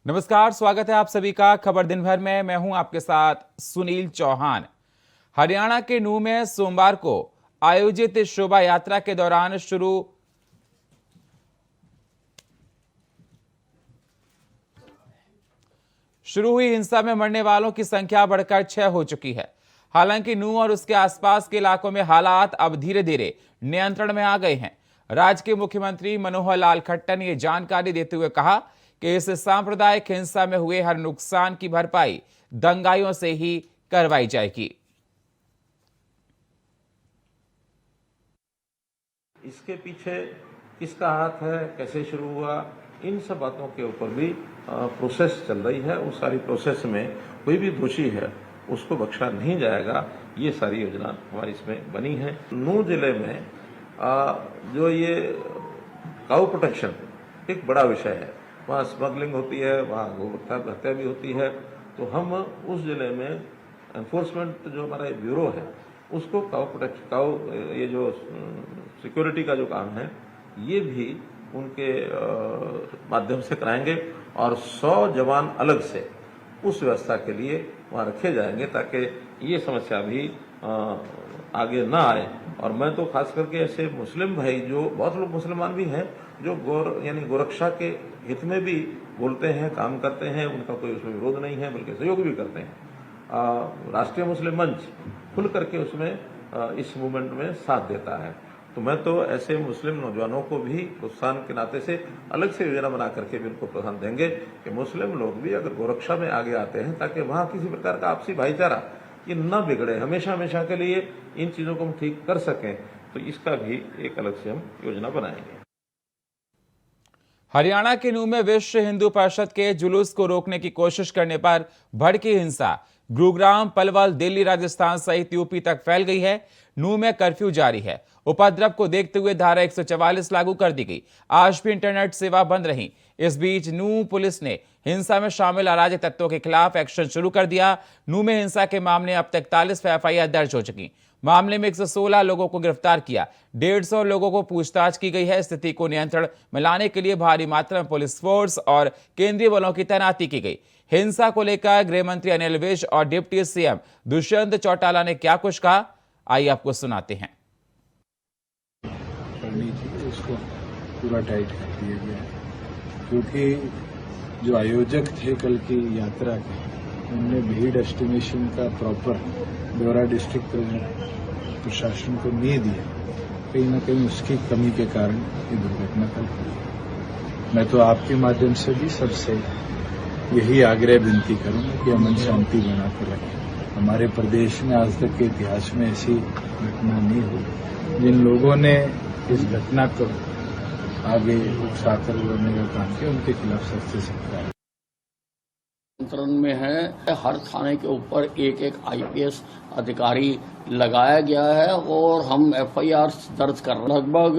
नमस्कार, स्वागत है आप सभी का खबर दिन भर में। मैं हूं आपके साथ सुनील चौहान। हरियाणा के नूंह में सोमवार को आयोजित शोभा यात्रा के दौरान शुरू हुई हिंसा में मरने वालों की संख्या बढ़कर 6 हो चुकी है। हालांकि नूंह और उसके आसपास के इलाकों में हालात अब धीरे धीरे नियंत्रण में आ गए हैं। राज्य के मुख्यमंत्री मनोहर लाल खट्टर ने यह जानकारी देते हुए कहा कि इस सांप्रदायिक हिंसा में हुए हर नुकसान की भरपाई दंगाइयों से ही करवाई जाएगी। इसके पीछे किसका हाथ है, कैसे शुरू हुआ, इन सब बातों के ऊपर भी प्रोसेस चल रही है। उस सारी प्रोसेस में कोई भी दोषी है उसको बख्शा नहीं जाएगा। ये सारी योजना हमारी इसमें बनी है। नूंह जिले में जो ये काऊ प्रोटेक्शन एक बड़ा विषय है। वहाँ स्मगलिंग होती है, वहाँ गौ हत्या भी होती है। तो हम उस जिले में एनफोर्समेंट जो हमारा ब्यूरो है उसको काऊ ये जो सिक्योरिटी का जो काम है ये भी उनके माध्यम से कराएंगे और 100 जवान अलग से उस व्यवस्था के लिए वहाँ रखे जाएंगे ताकि ये समस्या भी आगे ना आए। और मैं तो खास करके ऐसे मुस्लिम भाई, जो बहुत लोग मुसलमान भी हैं जो गोरक्षा के हित में भी बोलते हैं, काम करते हैं, उनका कोई उसमें विरोध नहीं है बल्कि सहयोग भी करते हैं। राष्ट्रीय मुस्लिम मंच खुल करके उसमें इस मूवमेंट में साथ देता है। तो मैं तो ऐसे मुस्लिम नौजवानों को भी प्रोत्साहन के नाते से अलग से योजना बना करके भी उनको प्रोत्साहन देंगे कि मुस्लिम लोग भी अगर गोरक्षा में आगे आते हैं ताकि वहां किसी प्रकार का आपसी भाईचारा ये न बिगड़े, हमेशा हमेशा के लिए इन चीजों को हम ठीक कर सकें। तो इसका भी एक अलग से हम योजना बनाएंगे। हरियाणा के नूंह में विश्व हिंदू परिषद के जुलूस को रोकने की कोशिश करने पर भड़की हिंसा गुरुग्राम, पलवल, दिल्ली, राजस्थान सहित यूपी तक फैल गई है। नूंह में कर्फ्यू जारी है। उपद्रव को देखते हुए धारा 144 लागू कर दी गई। आज भी इंटरनेट सेवा बंद रही। इस बीच नूंह पुलिस ने हिंसा में शामिल अराजक तत्वों के खिलाफ एक्शन शुरू कर दिया। नूंह में हिंसा के मामले अब तक 41 एफआईआर दर्ज हो चुकी। मामले में 116 लोगों को गिरफ्तार किया, 150 लोगों को पूछताछ की गई है। स्थिति को नियंत्रण में लाने के लिए भारी मात्रा में पुलिस फोर्स और केंद्रीय बलों की तैनाती की गई। हिंसा को लेकर गृह मंत्री अनिल विज और डिप्टी सीएम दुष्यंत चौटाला ने क्या कुछ कहा, आइए आपको सुनाते हैं। उसको पूरा टाइट कर दिया गया क्योंकि जो आयोजक थे कल की यात्रा के, उन्होंने भीड़ एस्टिमेशन का प्रॉपर ब्यौरा डिस्ट्रिक्ट प्रशासन को नहीं दिया। कहीं न कहीं उसकी कमी के कारण ये दुर्घटना कल हुई। मैं तो आपके माध्यम से भी सबसे यही आग्रह विनती करूंगा कि अमन शांति बनाकर रखें। हमारे प्रदेश में आज तक के इतिहास में ऐसी घटना नहीं हुई। जिन लोगों ने इस घटना को आगे उकसाकर करने का काम किया, उनके खिलाफ सख्त से सख्त कार्रवाई नियंत्रण में है। हर थाने के ऊपर एक एक आईपीएस अधिकारी लगाया गया है और हम एफआईआर दर्ज कर रहे हैं। लगभग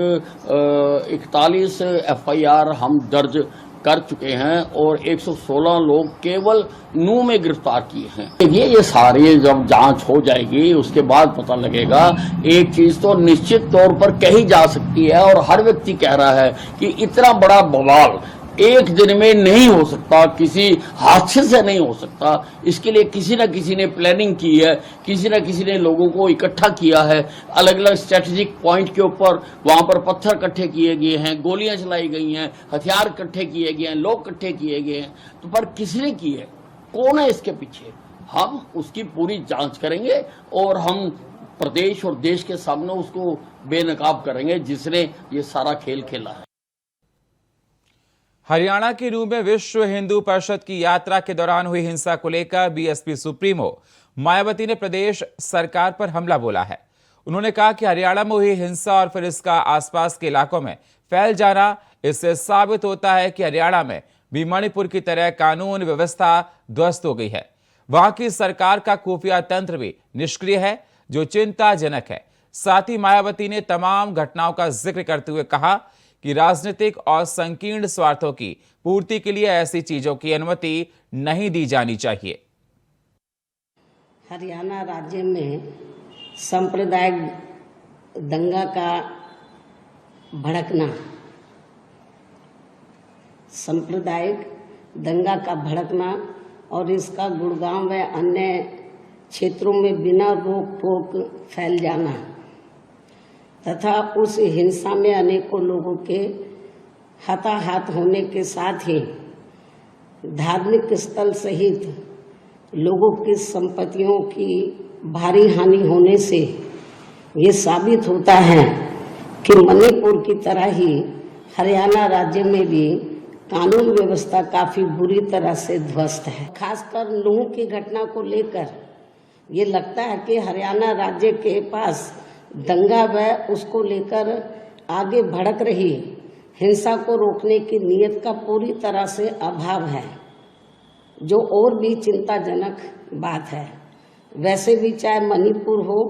41 एफआईआर हम दर्ज कर चुके हैं और 116 लोग केवल नूंह में गिरफ्तार किए हैं। ये सारी जब जांच हो जाएगी उसके बाद पता लगेगा। एक चीज तो निश्चित तौर पर कही जा सकती है और हर व्यक्ति कह रहा है कि इतना बड़ा बवाल एक दिन में नहीं हो सकता, किसी हादसे से नहीं हो सकता। इसके लिए किसी न किसी ने प्लानिंग की है, किसी न किसी ने लोगों को इकट्ठा किया है। अलग अलग स्ट्रेटेजिक पॉइंट के ऊपर वहां पर पत्थर इकट्ठे किए गए हैं, गोलियां चलाई गई हैं, हथियार इकट्ठे किए गए हैं, लोग इकट्ठे किए गए हैं। तो पर किसने की है, कौन है इसके पीछे, हम उसकी पूरी जांच करेंगे और हम प्रदेश और देश के सामने उसको बेनकाब करेंगे जिसने ये सारा खेल खेला है। हरियाणा के नूंह में विश्व हिंदू परिषद की यात्रा के दौरान हुई हिंसा को लेकर बीएसपी सुप्रीमो मायावती ने प्रदेश सरकार पर हमला बोला है। उन्होंने कहा कि हरियाणा में हुई हिंसा और फिर इसका आसपास के इलाकों में फैल जाना, इससे साबित होता है कि हरियाणा में भी मणिपुर की तरह कानून व्यवस्था ध्वस्त हो गई है। वहां की सरकार का खुफिया तंत्र भी निष्क्रिय है, जो चिंताजनक है। साथ ही मायावती ने तमाम घटनाओं का जिक्र करते हुए कहा कि राजनीतिक और संकीर्ण स्वार्थों की पूर्ति के लिए ऐसी चीजों की अनुमति नहीं दी जानी चाहिए। हरियाणा राज्य में सांप्रदायिक दंगा का भड़कना, सांप्रदायिक दंगा का भड़कना और इसका गुड़गांव व अन्य क्षेत्रों में बिना रोक टोक फैल जाना तथा उस हिंसा में अनेकों लोगों के हताहत होने के साथ ही धार्मिक स्थल सहित लोगों की संपत्तियों की भारी हानि होने से ये साबित होता है कि मणिपुर की तरह ही हरियाणा राज्य में भी कानून व्यवस्था काफी बुरी तरह से ध्वस्त है। खासकर नूह की घटना को लेकर ये लगता है कि हरियाणा राज्य के पास दंगा व उसको लेकर आगे भड़क रही हिंसा को रोकने की नीयत का पूरी तरह से अभाव है, जो और भी चिंताजनक बात है। वैसे भी चाहे मणिपुर हो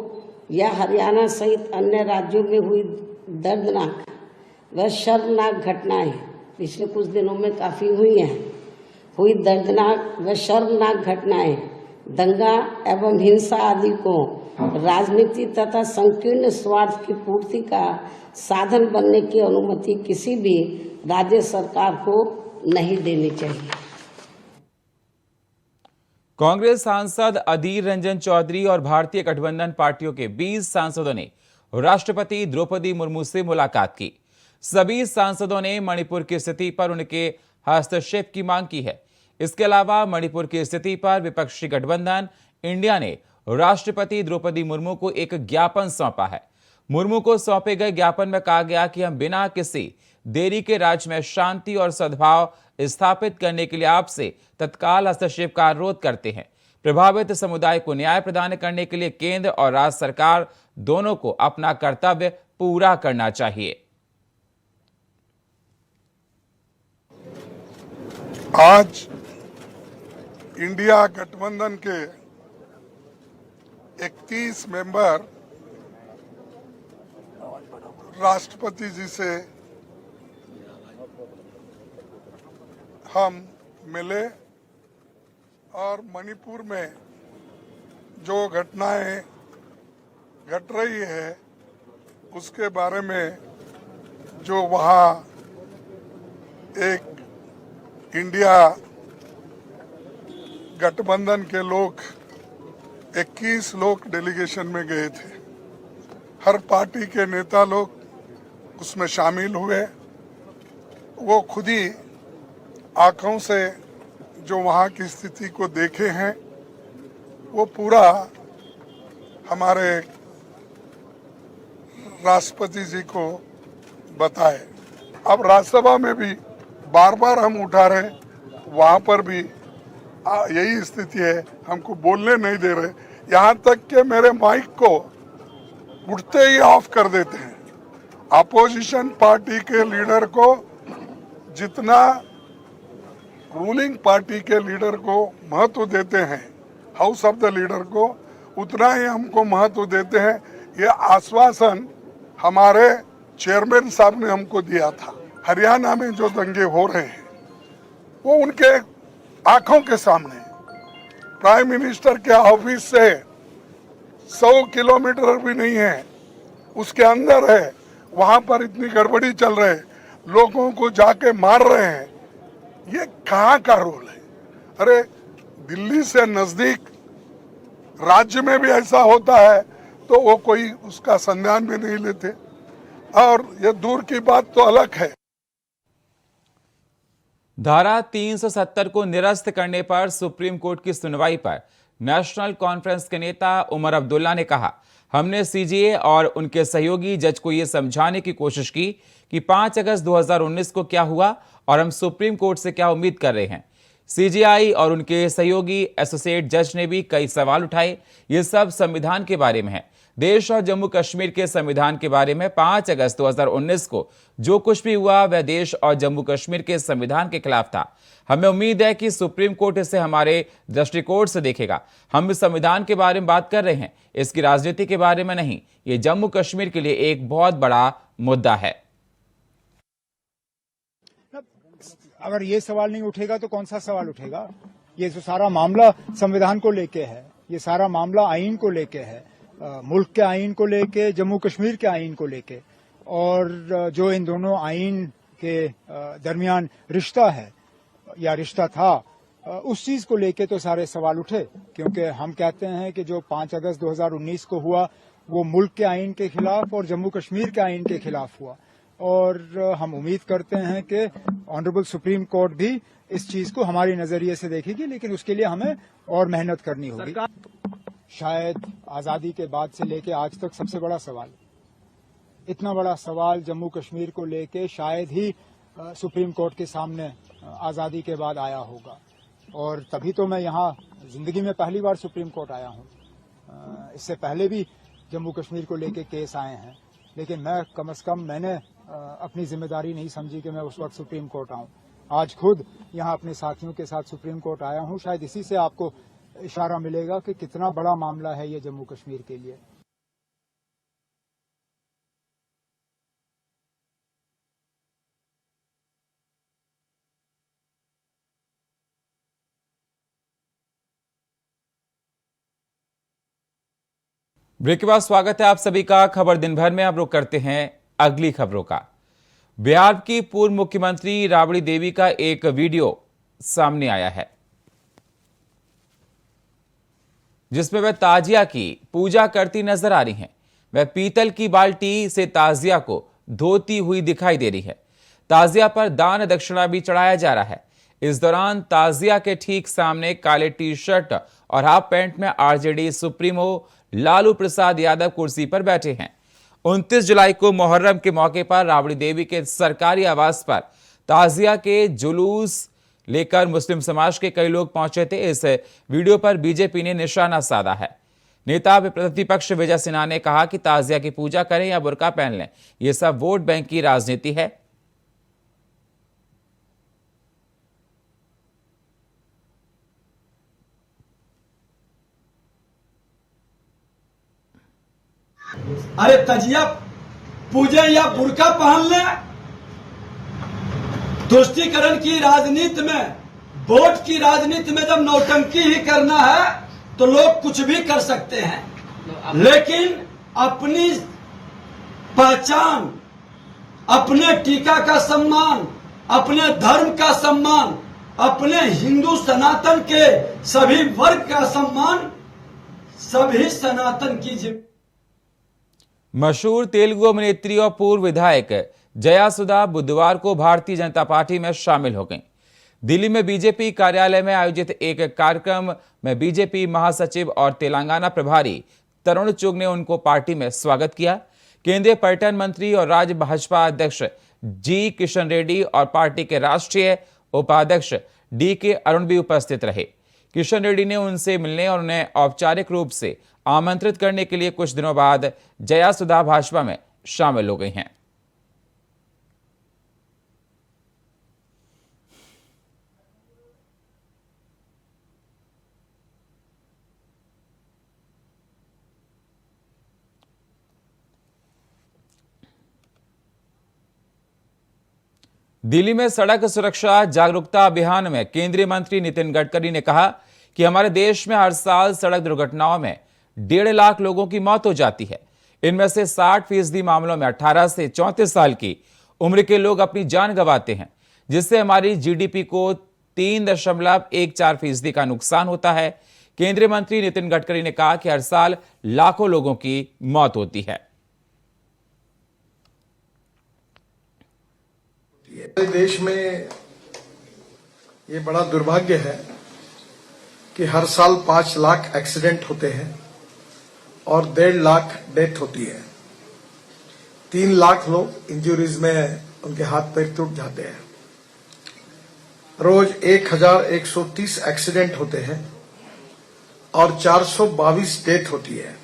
या हरियाणा सहित अन्य राज्यों में हुई दर्दनाक व शर्मनाक घटनाएं पिछले कुछ दिनों में काफ़ी हुई दर्दनाक व शर्मनाक घटनाएं दंगा एवं हिंसा आदि को राजनीति तथा संकीर्ण स्वार्थ की पूर्ति का साधन बनने की अनुमति किसी भी राज्य सरकार को नहीं देनी चाहिए। कांग्रेस सांसद अधीर रंजन चौधरी और भारतीय गठबंधन पार्टियों के 20 सांसदों ने राष्ट्रपति द्रौपदी मुर्मू से मुलाकात की। सभी सांसदों ने मणिपुर की स्थिति पर उनके हस्तक्षेप की मांग की है। इसके अलावा मणिपुर की स्थिति पर विपक्षी गठबंधन इंडिया ने राष्ट्रपति द्रौपदी मुर्मू को एक ज्ञापन सौंपा है। मुर्मू को सौंपे गए ज्ञापन में कहा गया कि हम बिना किसी देरी के राज्य में शांति और सद्भाव स्थापित करने के लिए आपसे तत्काल हस्तक्षेप का अनुरोध करते हैं। प्रभावित समुदाय को न्याय प्रदान करने के लिए केंद्र और राज्य सरकार दोनों को अपना कर्तव्य पूरा करना चाहिए। आज इंडिया गठबंधन के 31 मेंबर राष्ट्रपति जी से हम मिले और मणिपुर में जो घटनाएं घट रही है उसके बारे में जो वहाँ एक इंडिया गठबंधन के लोग 21 लोग डेलीगेशन में गए थे। हर पार्टी के नेता लोग उसमें शामिल हुए। वो खुद ही आंखों से जो वहाँ की स्थिति को देखे हैं वो पूरा हमारे राष्ट्रपति जी को बताए। अब राज्यसभा में भी बार बार हम उठा रहे, वहाँ पर भी यही स्थिति है, हमको बोलने नहीं दे रहे। यहाँ तक कि मेरे माइक को उठते ही ऑफ कर देते हैं। अपोजिशन पार्टी के लीडर को जितना रूलिंग पार्टी के लीडर को महत्व देते हैं, हाउस ऑफ द लीडर को, उतना ही हमको महत्व देते हैं। ये आश्वासन हमारे चेयरमैन साहब ने हमको दिया था। हरियाणा में जो दंगे हो रहे हैं वो उनके आंखों के सामने, प्राइम मिनिस्टर के ऑफिस से 100 किलोमीटर भी नहीं है, उसके अंदर है। वहां पर इतनी गड़बड़ी चल रही है, लोगों को जाके मार रहे हैं। ये कहाँ का रोल है? अरे दिल्ली से नजदीक राज्य में भी ऐसा होता है तो वो कोई उसका संज्ञान भी नहीं लेते, और ये दूर की बात तो अलग है। धारा 370 को निरस्त करने पर सुप्रीम कोर्ट की सुनवाई पर नेशनल कॉन्फ्रेंस के नेता उमर अब्दुल्ला ने कहा, हमने सीजेए और उनके सहयोगी जज को यह समझाने की कोशिश की कि 5 अगस्त 2019 को क्या हुआ और हम सुप्रीम कोर्ट से क्या उम्मीद कर रहे हैं। सीजेआई और उनके सहयोगी एसोसिएट जज ने भी कई सवाल उठाए। ये सब संविधान के बारे में है, देश और जम्मू कश्मीर के संविधान के बारे में। 5 अगस्त 2019 को जो कुछ भी हुआ वह देश और जम्मू कश्मीर के संविधान के खिलाफ था। हमें उम्मीद है कि सुप्रीम कोर्ट इसे हमारे दृष्टिकोण से देखेगा। हम इस संविधान के बारे में बात कर रहे हैं, इसकी राजनीति के बारे में नहीं। ये जम्मू कश्मीर के लिए एक बहुत बड़ा मुद्दा है। अगर ये सवाल नहीं उठेगा तो कौन सा सवाल उठेगा? ये जो सारा मामला संविधान को लेके है, ये सारा मामला आईन को लेके है, मुल्क के आईन को लेके, जम्मू कश्मीर के आईन को लेके, और जो इन दोनों आईन के दरमियान रिश्ता है या रिश्ता था, उस चीज को लेके तो सारे सवाल उठे, क्योंकि हम कहते हैं कि जो 5 अगस्त 2019 को हुआ वो मुल्क के आईन के खिलाफ और जम्मू कश्मीर के आईन के खिलाफ हुआ, और हम उम्मीद करते हैं कि ऑनरेबल सुप्रीम कोर्ट भी इस चीज को हमारी नजरिए से देखेगी, लेकिन उसके लिए हमें और मेहनत करनी होगी। शायद आजादी के बाद से लेके आज तक सबसे बड़ा सवाल, इतना बड़ा सवाल जम्मू कश्मीर को लेके शायद ही सुप्रीम कोर्ट के सामने आजादी के बाद आया होगा, और तभी तो मैं यहाँ जिंदगी में पहली बार सुप्रीम कोर्ट आया हूँ। इससे पहले भी जम्मू कश्मीर को लेके केस आए हैं, लेकिन मैं कम से कम मैंने अपनी जिम्मेदारी नहीं समझी कि मैं उस वक्त सुप्रीम कोर्ट आऊं। आज खुद यहाँ अपने साथियों के साथ सुप्रीम कोर्ट आया हूं। शायद इसी से आपको इशारा मिलेगा कि कितना बड़ा मामला है ये जम्मू कश्मीर के लिए। ब्रेक के बाद स्वागत है आप सभी का खबर दिन भर में। अब रुक करते हैं अगली खबरों का। बिहार की पूर्व मुख्यमंत्री राबड़ी देवी का एक वीडियो सामने आया है, जिसमें वह ताजिया की पूजा करती नजर आ रही हैं। वह पीतल की बाल्टी से ताजिया को धोती हुई दिखाई दे रही है। ताजिया पर दान दक्षिणा भी चढ़ाया जा रहा है। इस दौरान ताजिया के ठीक सामने काले टी शर्ट और हाफ पैंट में आरजेडी सुप्रीमो लालू प्रसाद यादव कुर्सी पर बैठे हैं। 29 जुलाई को मुहर्रम के मौके पर राबड़ी देवी के सरकारी आवास पर ताजिया के जुलूस लेकर मुस्लिम समाज के कई लोग पहुंचे थे। इस वीडियो पर बीजेपी ने निशाना साधा है। नेता प्रतिपक्ष विजय सिन्हा ने कहा कि ताजिया की पूजा करें या बुर्का पहन लें, यह सब वोट बैंक की राजनीति है। अरे तजिया पूजे या बुर्का पहन ले। तुष्टीकरण की राजनीति में, वोट की राजनीति में जब नौटंकी ही करना है तो लोग कुछ भी कर सकते हैं, लेकिन अपनी पहचान, अपने टीका का सम्मान, अपने धर्म का सम्मान, अपने हिंदू सनातन के सभी वर्ग का सम्मान सभी सनातन की जिम्मेदारी। मशहूर तेलुगु अभिनेत्री और पूर्व विधायक जयासुधा बुधवार को भारतीय जनता पार्टी में शामिल हो गईं। दिल्ली में बीजेपी कार्यालय में आयोजित एक कार्यक्रम में बीजेपी महासचिव और तेलंगाना प्रभारी तरुण चुग ने उनको पार्टी में स्वागत किया। केंद्रीय पर्यटन मंत्री और राज्य भाजपा अध्यक्ष जी किशन रेड्डी और पार्टी के राष्ट्रीय उपाध्यक्ष DK अरुण भी उपस्थित रहे। किशन रेड्डी ने उनसे मिलने और उन्हें औपचारिक रूप से आमंत्रित करने के लिए कुछ दिनों बाद जयासुधा भाजपा में शामिल हो गई हैं। दिल्ली में सड़क सुरक्षा जागरूकता अभियान में केंद्रीय मंत्री नितिन गडकरी ने कहा कि हमारे देश में हर साल सड़क दुर्घटनाओं में 1.5 लाख लोगों की मौत हो जाती है। इनमें से 60% मामलों में 18 से 34 साल की उम्र के लोग अपनी जान गंवाते हैं, जिससे हमारी GDP को 3.14% का नुकसान होता है। केंद्रीय मंत्री नितिन गडकरी ने कहा कि हर साल लाखों लोगों की मौत होती है। देश में ये बड़ा दुर्भाग्य है कि हर साल 5 लाख एक्सीडेंट होते हैं और 1.5 लाख डेथ होती है। 3 लाख लोग इंजरीज में उनके हाथ पैर टूट जाते हैं। रोज 1130 एक्सीडेंट होते हैं और 422 डेथ होती है।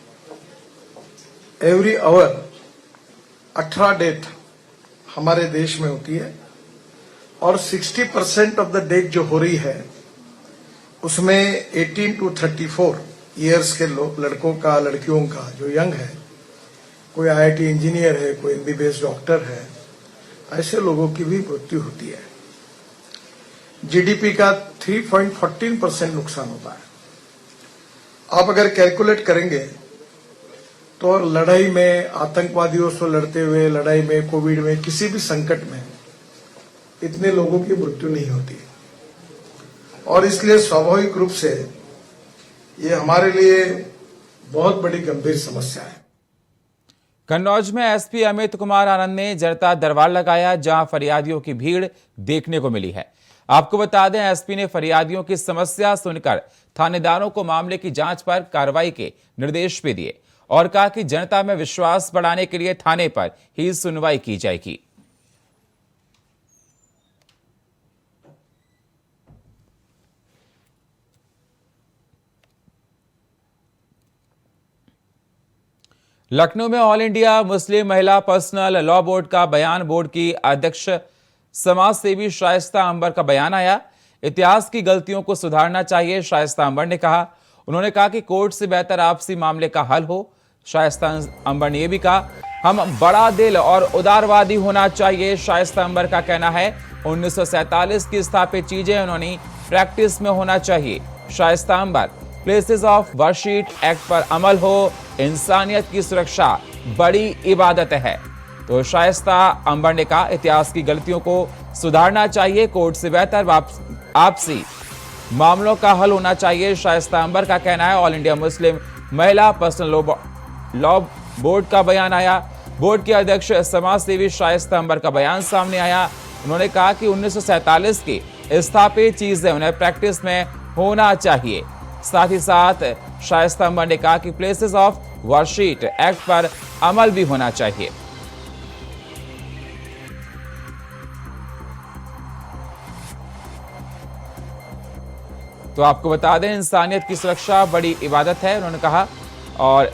एवरी आवर 18 डेथ हमारे देश में होती है और 60% ऑफ द डेथ जो हो रही है उसमें 18 to 34 ईयर्स के लड़कों का, लड़कियों का जो यंग है, कोई IIT इंजीनियर है, कोई MBBS डॉक्टर है, ऐसे लोगों की भी मृत्यु होती है। GDP का 3.14% नुकसान होता है। आप अगर कैलकुलेट करेंगे तो लड़ाई में, आतंकवादियों से लड़ते हुए लड़ाई में, कोविड में, किसी भी संकट में इतने लोगों की मृत्यु नहीं होती। और इसलिए स्वाभाविक रूप से ये हमारे लिए बहुत बड़ी गंभीर समस्या है। कन्नौज में एसपी अमित कुमार आनंद ने जनता दरबार लगाया, जहां फरियादियों की भीड़ देखने को मिली है। आपको बता दें, एसपी ने फरियादियों की समस्या सुनकर थानेदारों को मामले की जांच पर कार्रवाई के निर्देश भी दिए और कहा कि जनता में विश्वास बढ़ाने के लिए थाने पर ही सुनवाई की जाएगी। लखनऊ में ऑल इंडिया मुस्लिम महिला पर्सनल लॉ बोर्ड का बयान, बोर्ड की अध्यक्ष समाज सेवी शाइस्ता अंबर का बयान आया। इतिहास की गलतियों को सुधारना चाहिए, शाइस्ता अंबर ने कहा। उन्होंने कहा कि कोर्ट से बेहतर आपसी मामले का हल हो। शाइस्ता अंबर ने यह भी कहा, हम बड़ा दिल और उदारवादी होना चाहिए। शाइस्ता अंबर का कहना है 1947 की स्थापित चीजें उन्होंने प्रैक्टिस में होना चाहिए। शाइस्ता अंबर, प्लेसेस ऑफ वर्शिप एक्ट पर अमल हो, इंसानियत की सुरक्षा बड़ी इबादत है। तो शाइस्ता अंबर ने कहा, इतिहास की गलतियों को सुधारना चाहिए, कोर्ट से बेहतर आपसी मामलों का हल होना चाहिए। शाइस्ता अंबर का कहना है। ऑल इंडिया मुस्लिम महिला पर्सनल लॉ बोर्ड का बयान आया। बोर्ड के अध्यक्ष समाज सेवी शाइस्ता अंबर का बयान सामने आया। उन्होंने कहा कि 1947 की स्थापित चीजें उन्हें प्रैक्टिस में होना चाहिए। साथ ही साथ शाइस्ता अंबर ने कहा कि प्लेसेस ऑफ वर्शिप एक्ट पर अमल भी होना चाहिए। तो आपको बता दें, इंसानियत की सुरक्षा बड़ी इबादत है, उन्होंने कहा। और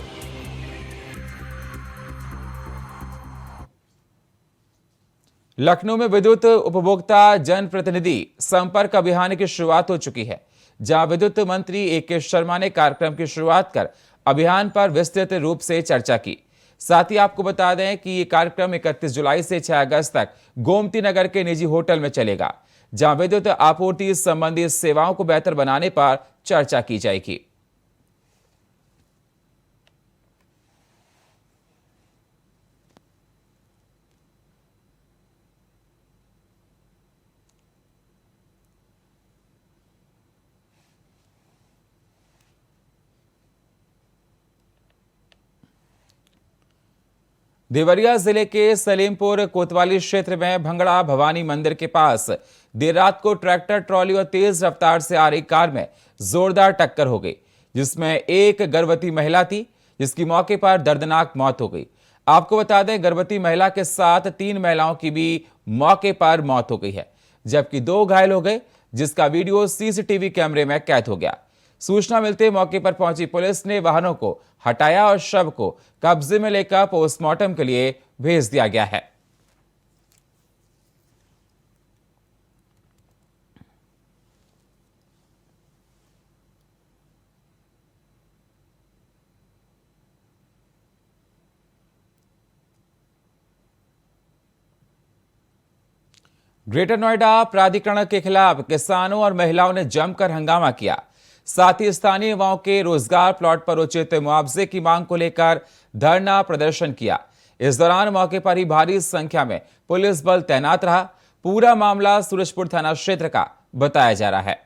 लखनऊ में विद्युत उपभोक्ता जनप्रतिनिधि संपर्क अभियान की शुरुआत हो चुकी है, जहां विद्युत मंत्री ए.के. शर्मा ने कार्यक्रम की शुरुआत कर अभियान पर विस्तृत रूप से चर्चा की। साथ ही आपको बता दें कि ये कार्यक्रम 31 जुलाई से 6 अगस्त तक गोमती नगर के निजी होटल में चलेगा, जहां विद्युत आपूर्ति संबंधी सेवाओं को बेहतर बनाने पर चर्चा की जाएगी। देवरिया जिले के सलीमपुर कोतवाली क्षेत्र में भंगड़ा भवानी मंदिर के पास देर रात को ट्रैक्टर ट्रॉली और तेज रफ्तार से आ रही कार में जोरदार टक्कर हो गई, जिसमें एक गर्भवती महिला थी, जिसकी मौके पर दर्दनाक मौत हो गई। आपको बता दें, गर्भवती महिला के साथ 3 महिलाओं की भी मौके पर मौत हो गई है, जबकि 2 घायल हो गए, जिसका वीडियो सीसीटीवी कैमरे में कैद हो गया। सूचना मिलते मौके पर पहुंची पुलिस ने वाहनों को हटाया और शव को कब्जे में लेकर पोस्टमार्टम के लिए भेज दिया गया है। ग्रेटर नोएडा प्राधिकरण के खिलाफ किसानों और महिलाओं ने जमकर हंगामा किया। साथ ही स्थानीय युवाओं के रोजगार प्लॉट पर उचित मुआवजे की मांग को लेकर धरना प्रदर्शन किया। इस दौरान मौके पर ही भारी संख्या में पुलिस बल तैनात रहा। पूरा मामला सूरजपुर थाना क्षेत्र का बताया जा रहा है।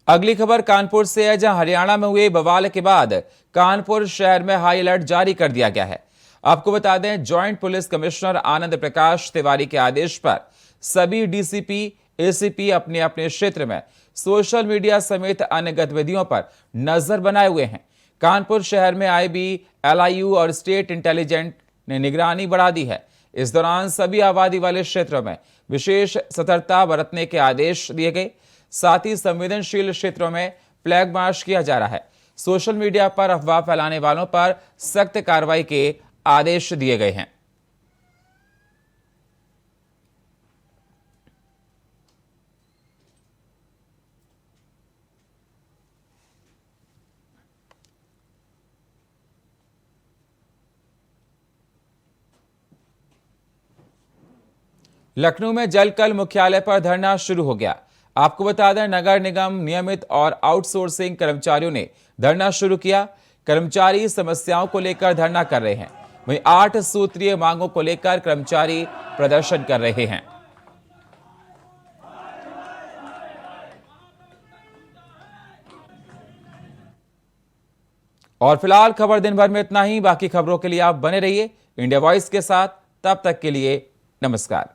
अगली खबर कानपुर से है, जहां हरियाणा में हुए बवाल के बाद कानपुर शहर में हाई अलर्ट जारी कर दिया गया है। आपको बता दें, joint police commissioner Anand Prakash Tiwari के आदेश पर सभी डीसीपी एसीपी अपने अपने क्षेत्र में सोशल मीडिया समेत अन्य गतिविधियों पर नजर बनाए हुए हैं। कानपुर शहर में आईबी, एलआईयू और स्टेट इंटेलिजेंस ने निगरानी बढ़ा दी है। इस दौरान सभी आबादी वाले क्षेत्रों में विशेष सतर्कता बरतने के आदेश दिए गए। साथ ही संवेदनशील क्षेत्रों में फ्लैग मार्च किया जा रहा है। सोशल मीडिया पर अफवाह फैलाने वालों पर सख्त कार्रवाई के आदेश दिए गए हैं। लखनऊ में जल कल मुख्यालय पर धरना शुरू हो गया। आपको बता दें, नगर निगम नियमित और आउटसोर्सिंग कर्मचारियों ने धरना शुरू किया। कर्मचारी समस्याओं को लेकर धरना कर रहे हैं। वहीं 8 सूत्रीय मांगों को लेकर कर्मचारी प्रदर्शन कर रहे हैं। और फिलहाल खबर दिन भर में इतना ही। बाकी खबरों के लिए आप बने रहिए इंडिया वॉइस के साथ। तब तक के लिए नमस्कार।